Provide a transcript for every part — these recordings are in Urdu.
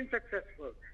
been successful.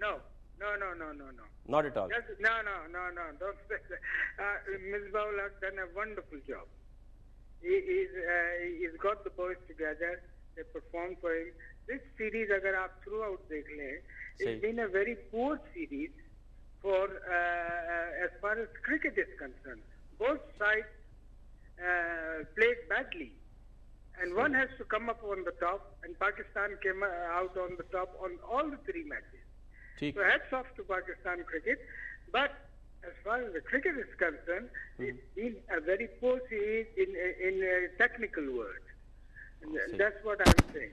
No. Not at all. No. Don't say that. Misbahul Haq done a wonderful job. He's got the boys together. They performed for him. This series, agar aap throughout dekh lein, it's been a very poor series for as far as cricket is concerned. Both sides played badly, and one has to come up on the top, and Pakistan came out on the top on all the 3 matches. So hats off to Pakistan cricket, but as far as the cricket is concerned, it's been a very poor series in technical words. That's what I'm saying.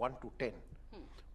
1 to 10,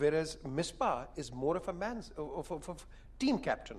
whereas Misbah is more of a man's of team captain.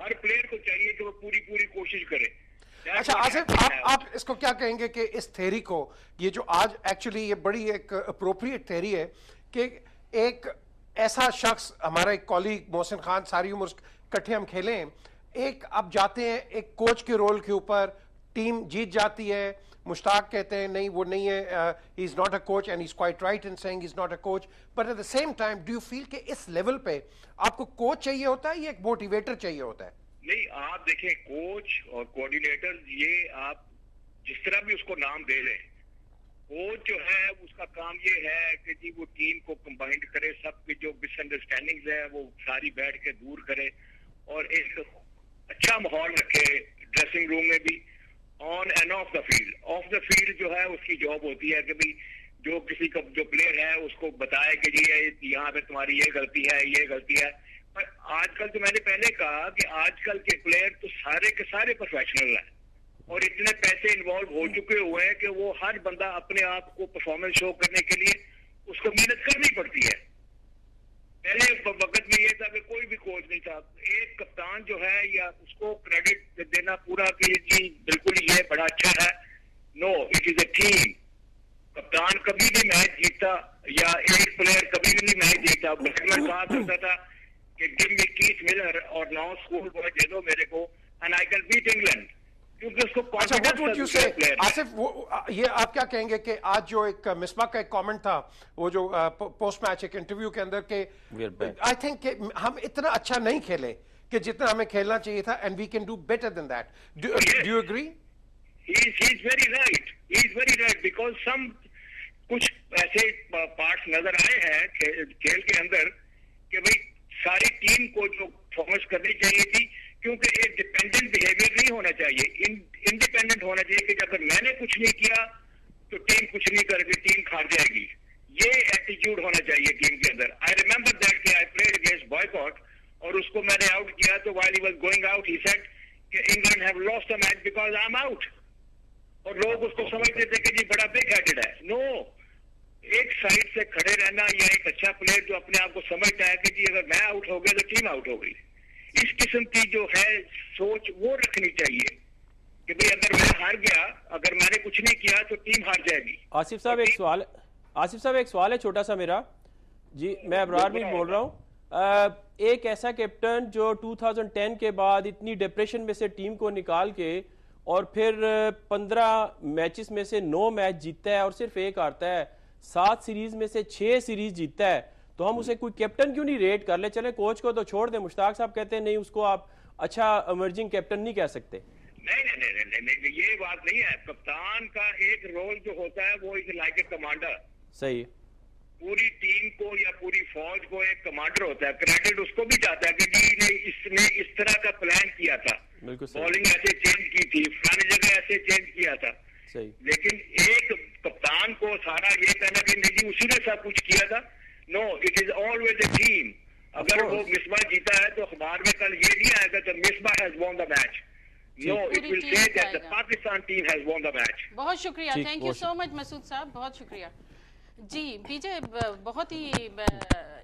Hare player کو چاہیے کہ وہ پوری کوشش کرے. اچھا آصف, آپ اس کو کیا کہیں گے کہ اس تھیری کو, یہ جو آج ایکچولی یہ بڑی ایک اپروپریٹ تھیری ہے کہ ایک ایسا شخص, ہمارا ایک کولیگ محسن خان, ساری عمر کٹھے ہم کھیلیں, ایک آپ جاتے ہیں ایک کوچ کے رول کے اوپر, ٹیم جیت جاتی ہے, مشتاق کہتے ہیں نہیں وہ نہیں ہے, he is not a coach and he is quite right in saying he is not a coach, but at the same time do you feel کہ اس لیول پہ آپ کو کوچ چاہیے ہوتا ہے یا ایک موٹیویٹر چاہیے ہوتا ہے؟ نہیں, آپ دیکھیں کوچ اور کوآرڈینیٹر, یہ آپ جس طرح بھی اس کو نام دے لیں, کوچ جو ہے اس کا کام یہ ہے کہ جی وہ ٹیم کو کمبائنڈ کرے, سب کی جو مس انڈرسٹینڈنگز ہے وہ ساری بیٹھ کے دور کرے اور ایک اچھا ماحول رکھے ڈریسنگ روم میں بھی, on and of the field. Of the field جو ہے اس کی جاب ہوتی ہے کہ بھائی جو کسی کا جو پلیئر ہے اس کو بتائے کہ جی یہاں پہ تمہاری یہ غلطی ہے, یہ غلطی ہے. پر آج کل جو میں نے پہلے کہا کہ آج کل کے پلیئر تو سارے کے سارے پروفیشنل ہیں اور اتنے پیسے انوالو ہو چکے ہوئے ہیں کہ وہ ہر بندہ اپنے آپ کو پرفارمنس شو کرنے کے لیے اس کو محنت کرنی پڑتی ہے. پہلے وقت میں یہ تھا کہ کوئی بھی کوچ نہیں تھا, ایک کپتان جو ہے یا اس کو کریڈٹ دینا پورا کہ جی بالکل یہ بڑا اچھا ہے. نو, اٹ از اے ٹیم. کپتان کبھی بھی میچ جیتا یا ایک پلیئر کبھی بھی نہیں میچ جیتا. بیٹمن کہا کرتا تھا کہ گیو می کیتھ ملر اور نو اسکول بوائے دے دو میرے کو and I can beat England, کیونکہ اس کو کانفیڈنس ہے. آصف, یہ آپ کیا کہیں گے کہ آج جو ایک مصباح کا ایک کامنٹ تھا وہ جو پوسٹ میچ ایک انٹرویو کے اندر کہ آئی تھنک کہ ہم اتنا اچھا نہیں کھیلے کہ جتنا ہمیں کھیلنا چاہیے تھا, and we can do better than that. Do you agree? He is very right. He is very right because some کچھ ایسے پارٹس نظر آئے ہیں کھیل کے اندر کہ بھائی ساری ٹیم کو جو پرفارمنس کرنی چاہیے تھی, کیونکہ ایک ڈیپینڈنٹ بیہیویئر نہیں ہونا چاہیے, انڈیپینڈنٹ ہونا چاہیے کہ اگر میں نے کچھ نہیں کیا تو ٹیم کچھ نہیں کرے گی, ٹیم ہار جائے گی. یہ ایٹیٹیوڈ ہونا چاہیے ٹیم کے اندر. آئی ریمبر دیٹ کہ آئی پلیڈ اگینسٹ بوائکاٹ اور اس کو میں نے آؤٹ کیا تو while he was going out he said کہ England have lost the match because I'm out. اور لوگ اس کو سمجھتے تھے کہ جی بڑا بگ ہیڈڈ ہے. نو, ایک سائڈ سے کھڑے رہنا یا ایک اچھا پلیئر جو اپنے آپ کو سمجھتا ہے کہ جی اگر میں آؤٹ ہو گیا تو ٹیم آؤٹ ہو گئی, اس قسم کی جو ہے سوچ وہ رکھنی چاہیے کہ بھئی اگر میں ہار گیا, اگر میں نے کچھ نہیں کیا تو ٹیم ہار جائے گی. آصف صاحب ایک سوال ہے چھوٹا سا میرا. جی میں ابرار میر بول رہا ہوں. ایک ایسا کیپٹن جو 2010 کے بعد اتنی ڈپریشن میں سے ٹیم کو نکال کے اور پھر 15 میچز میں سے 9 میچ جیتتا ہے اور صرف ایک ہارتا ہے, 7 سیریز میں سے 6 سیریز جیتتا ہے, تو ہم اسے کوئی کیپٹن کیوں نہیں ریٹ کر لیں؟ چلے کوچ کو تو چھوڑ دیں. مشتاق صاحب کہتے ہیں نہیں, اس کو آپ اچھا ایمرجنگ کیپٹن نہیں کہہ سکتے. نہیں, یہ بات نہیں ہے. کپتان کا ایک رول جو ہوتا ہے وہ لائک اے کمانڈر. صحیح. پوری ٹیم کو یا پوری فوج کو ایک کمانڈر ہوتا ہے, کریڈٹ اس کو بھی جاتا ہے کہ جی اس نے اس طرح کا پلان کیا تھا, بالنگ ایسے چینج کی تھی, فلانی جگہ ایسے چینج کیا تھا. لیکن ایک کپتان کو سارا یہ کہنا کہ نہیں اسی نے سب کچھ کیا تھا. No, it is always a team. اگر وہ مصباح جیتا ہے تو اخبار میں کل یہ نہیں آئے گا کہ مصباح ہیز وون دا میچ. نو, اٹ ول سے that the Pakistan team has وون دا میچ. بہت شکریہ, تھینک یو سو مچ مسعود صاحب, بہت شکریہ. جی پی جے, بہت ہی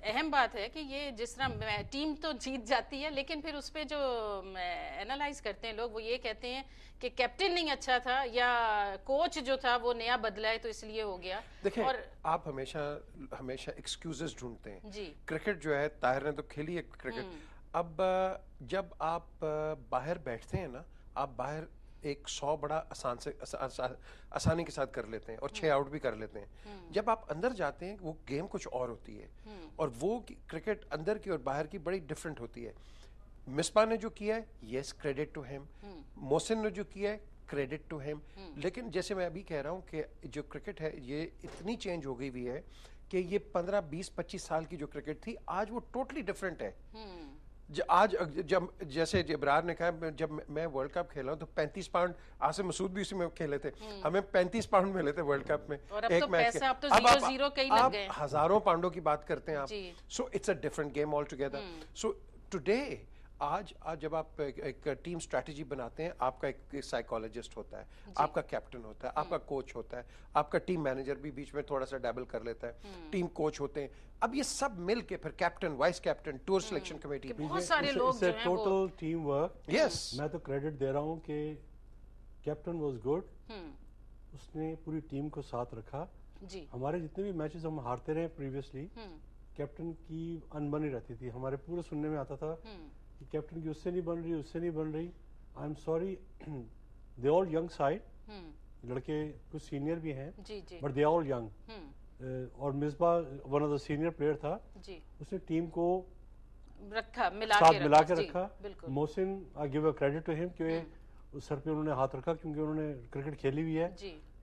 اہم بات ہے کہ یہ جس طرح ٹیم تو جیت جاتی ہے لیکن پھر اس پہ جو اینالائز کرتے ہیں لوگ وہ یہ کہتے ہیں کہ کیپٹن نہیں اچھا تھا یا کوچ جو تھا وہ نیا بدلا ہے تو اس لیے ہو گیا. دیکھیں آپ ہمیشہ ایکسکیوزز ڈھونڈتے ہیں. جی کرکٹ جو ہے, طاہر نے تو کھیلی ہے کرکٹ. اب جب آپ باہر بیٹھتے ہیں نا, آپ باہر ایک 100 بڑا آسانی کے ساتھ کر لیتے ہیں اور 6 آؤٹ بھی کر لیتے ہیں. جب آپ اندر جاتے ہیں وہ گیم کچھ اور ہوتی ہے اور وہ کرکٹ اندر کی اور باہر کی بڑی ڈفرینٹ ہوتی ہے. مصباح نے جو کیا ہے, یس کریڈٹ ٹو ہیم. محسن نے جو کیا ہے, کریڈٹ ٹو ہیم. لیکن جیسے میں ابھی کہہ رہا ہوں کہ جو کرکٹ ہے یہ اتنی چینج ہو گئی ہوئی ہے کہ یہ 15 20 25 سال کی جو کرکٹ تھی آج وہ ٹوٹلی ڈفرینٹ ہے. آج جب جیسے ابرار نے کہا جب میں ورلڈ کپ کھیلا ہوں تو 35 پاؤنڈ, آصف مسعود بھی اسی میں کھیلے تھے, ہمیں 35 پاؤنڈ ملے تھے ورلڈ کپ میں ایک میچ کے. اب آپ ہزاروں پاؤنڈوں کی بات کرتے ہیں آپ. So it's a different game altogether. So today آج جب آپ ایک ٹیم اسٹریٹجی بناتے ہیں، آپ کا ایک سائیکالوجسٹ ہوتا ہے، آپ کا کیپٹن ہوتا ہے، آپ کا کوچ ہوتا ہے، آپ کا ٹیم مینیجر بھی بیچ میں تھوڑا سا ڈیبل کر لیتا ہے، ٹیم کوچ ہوتے ہیں. اب یہ سب مل کے پھر captain, vice captain, tour selection committee, بہت سارے لوگ جو ہیں وہ ٹوٹل ٹیم ورک. یس میں تو کریڈٹ دے رہا ہوں کہ کیپٹن واز گڈ، اس نے پوری ٹیم کو ساتھ رکھا. ہمارے جتنے بھی میچز ہم ہارتے رہے پریویسلی، کیپٹن کی انبنی رہتی تھی. ہمارے پورے سننے میں آتا تھا کہ کیپٹن کی اس سے نہیں بن رہی، اس سے نہیں بن رہی. I am sorry, they all young side, لڑکے کچھ سینئر بھی ہیں بٹ دے آل ینگ. اور Misbah one of the senior player تھا، اس نے ٹیم کو ساتھ ملا کے رکھا. محسن آئی گیو اے کریڈٹ ٹو ہم کہ سر پہ انہوں نے ہاتھ رکھا کیونکہ انہوں نے کرکٹ کھیلی ہوئی ہے.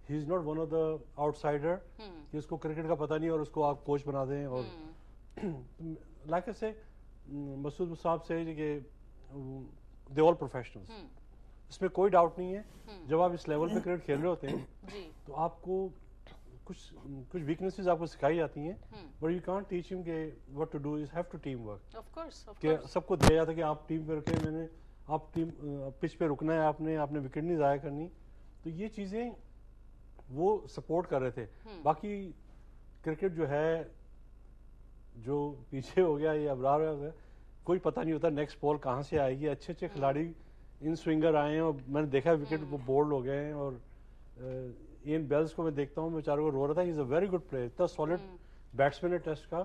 He is not one of the outsider کہ اس کو کرکٹ کا پتہ نہیں اور اس کو آپ کوچ بنا دیں. اور لائک سے مسعود صاحب سے کہ دے آل پروفیشنلز، اس میں کوئی ڈاؤٹ نہیں ہے. جب آپ اس لیول پہ کرکٹ کھیل رہے ہوتے ہیں تو آپ کو کچھ ویکنیسز آپ کو سکھائی جاتی ہیں، بٹ یو کانٹ ٹیچ ہم کہ what to do, is have to team work. کہ سب کو دیا جاتا ہے کہ آپ ٹیم پہ رکھیں، میں نے آپ ٹیم پچ پہ رکنا ہے، آپ نے وکٹ نہیں ضائع کرنی. تو یہ چیزیں وہ سپورٹ کر رہے تھے. باقی کرکٹ جو ہے جو پیچھے ہو گیا یہ ابرار ہو گیا، کوئی پتہ نہیں ہوتا نیکسٹ بال کہاں سے آئے گی. اچھے کھلاڑی ان سوئنگر آئے ہیں اور میں نے دیکھا وکٹ وہ بولڈ ہو گئے ہیں. اور این بیلز کو میں دیکھتا ہوں، بیچارے کو رو رہا تھا. ہی از اے ویری گڈ پلیئر، اتنا سالڈ بیٹسمین ہے ٹیسٹ کا،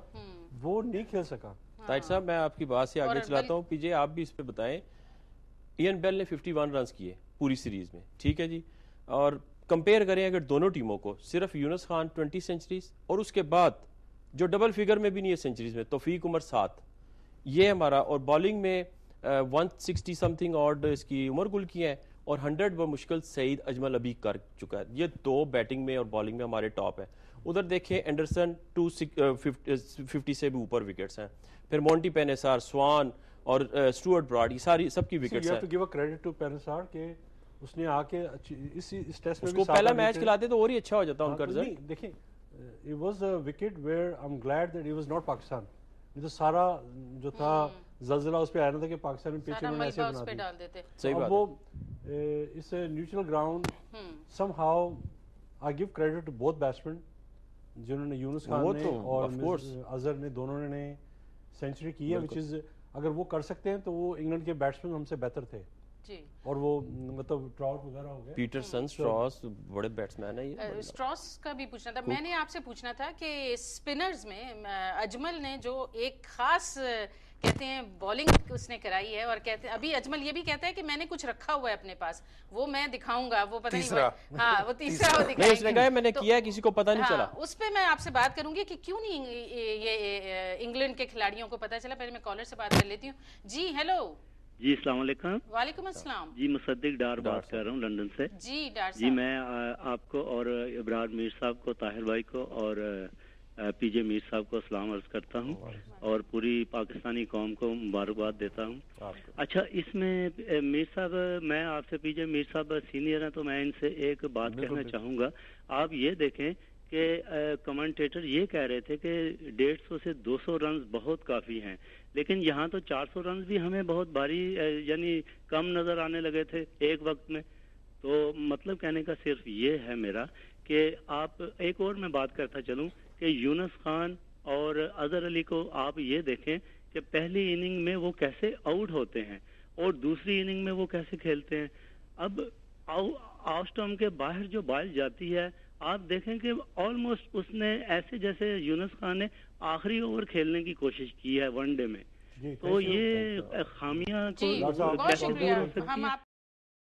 وہ نہیں کھیل سکا. طاہر صاحب میں آپ کی بات سے آگے چلاتا ہوں. پی جے آپ بھی اس پہ بتائیں. این بیل نے 51 رنز کیے پوری سیریز میں، ٹھیک ہے جی. اور کمپیئر کریں اگر دونوں ٹیموں کو، صرف یونس خان 20 سینچریز اور اس کے بعد جو ڈبل فگر میں بھی نہیں ہے سینچریز میں، توفیق عمر 7، یہ ہمارا. اور بالنگ میں 160 سم تھنگ اور اس کی عمر گل کی ہیں، اور 100 بمشکل سعید اجمل ابھی کر چکا ہے. یہ دو بیٹنگ میں اور بالنگ میں ہمارے ٹاپ ہیں. ادھر دیکھیں اینڈرسن 250 سے بھی اوپر وکٹس ہیں. پھر مونٹی پینیسار، سوان اور اسٹوارٹ براڈ، یہ ساری سب کی وکٹس ہیں. گیو اے کریڈٹ ٹو پینیسار کہ اس نے آ کے اس ٹیسٹ میں اس کو پہلا میچ کھلاتے تو اور ہی اچھا ہو جاتا ان کا رزلٹ. دیکھیں it was a wicket where I'm glad that it was not Pakistan. یہ تو سارا جو تھا زلزلہ اس پہ آیا تھا کہ پاکستان میں پیچھے انہوں نے ایسے بنا دی. صحیح بات. وہ اس neutral ground somehow I give credit to both batsman جنہوں نے یونس خان نے اور اظہر نے دونوں نے سینچری کی ہے. وچ از اگر وہ کر سکتے ہیں تو وہ انگلینڈ کے بیٹسمین ہم سے بہتر تھے. اور وہ مطلب ٹراؤٹ وغیرہ ہو گئے. پیٹرسن، اسٹراس بڑے بیٹسمین ہیں. یہ اسٹراس کا بھی پوچھنا تھا. میں نے آپ سے پوچھنا تھا کہ اسپنرز میں اجمل نے جو ایک خاص کہتے ہیں بالنگ اس نے کرائی ہے، اور کہتے ہیں ابھی اجمل یہ بھی کہتا ہے کہ میں نے کچھ رکھا ہوا ہے اپنے پاس، وہ میں دکھاؤں گا. وہ پتہ نہیں، ہاں وہ تیسرا وہ دکھائے. اس نے کہا میں نے کیا، کسی کو پتہ نہیں چلا. اس پہ میں آپ سے بات کروں گی کہ کیوں نہیں یہ انگلینڈ کے کھلاڑیوں کو پتہ چلا. پہلے میں کالر سے بات کر لیتی ہوں. جی ہیلو. جی السلام علیکم. وعلیکم السلام. جی مصدق ڈار بات کر رہا ہوں لندن سے. جی ڈار صاحب. جی میں آپ کو اور ابرار میر صاحب کو، طاہر بھائی کو اور پی جے میر صاحب کو سلام عرض کرتا ہوں اور پوری پاکستانی قوم کو مبارکباد دیتا ہوں. اچھا اس میں میر صاحب، میں آپ سے، پی جے میر صاحب سینئر ہیں تو میں ان سے ایک بات کہنا چاہوں گا. آپ یہ دیکھیں کہ کمنٹیٹر یہ کہہ رہے تھے کہ 150 سے 200 رنز بہت کافی ہیں، لیکن یہاں تو 400 رنز بھی ہمیں بہت بھاری یعنی کم نظر آنے لگے تھے ایک وقت میں. تو مطلب کہنے کا صرف یہ ہے میرا کہ آپ ایک اور میں بات کرتا چلوں کہ یونس خان اور اظہر علی کو آپ یہ دیکھیں کہ پہلی اننگ میں وہ کیسے آؤٹ ہوتے ہیں اور دوسری اننگ میں وہ کیسے کھیلتے ہیں. اب آف سٹمپ کے باہر جو بال جاتی ہے آپ دیکھیں کہ آلموسٹ اس نے ایسے جیسے یونس خان نے آخری اوور کھیلنے کی کوشش کی ہے ون ڈے میں. تو یہ خامیاں کو